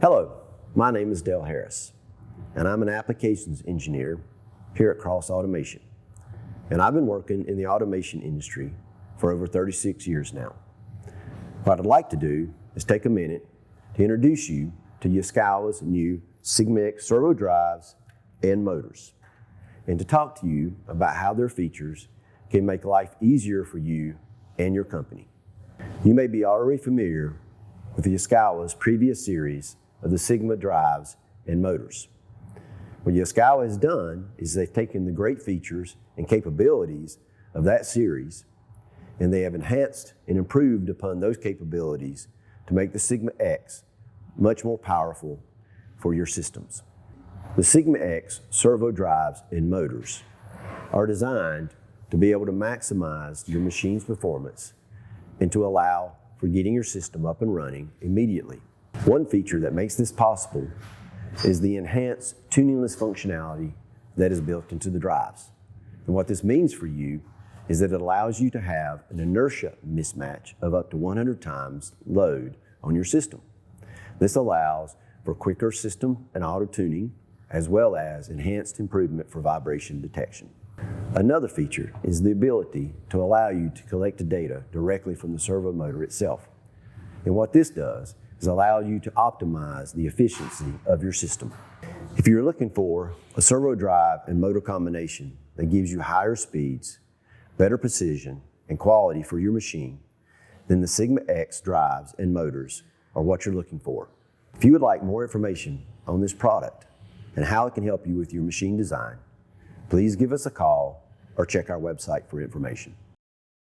Hello, my name is Dale Harris, and I'm an applications engineer here at Cross Automation. And I've been working in the automation industry for over 36 years now. What I'd like to do is take a minute to introduce you to Yaskawa's new Sigma-X servo drives and motors, and to talk to you about how their features can make life easier for you and your company. You may be already familiar with the Yaskawa's previous series of the Sigma drives and motors. What Yaskawa has done is they've taken the great features and capabilities of that series, and they have enhanced and improved upon those capabilities to make the Sigma-X much more powerful for your systems. The Sigma-X servo drives and motors are designed to be able to maximize your machine's performance and to allow for getting your system up and running immediately. One feature that makes this possible is the enhanced tuningless functionality that is built into the drives. And what this means for you is that it allows you to have an inertia mismatch of up to 100 times load on your system. This allows for quicker system and auto tuning, as well as enhanced improvement for vibration detection. Another feature is the ability to allow you to collect the data directly from the servo motor itself. And what this does is allow you to optimize the efficiency of your system. If you're looking for a servo drive and motor combination that gives you higher speeds, better precision, and quality for your machine, then the Sigma-X drives and motors are what you're looking for. If you would like more information on this product and how it can help you with your machine design, please give us a call or check our website for information.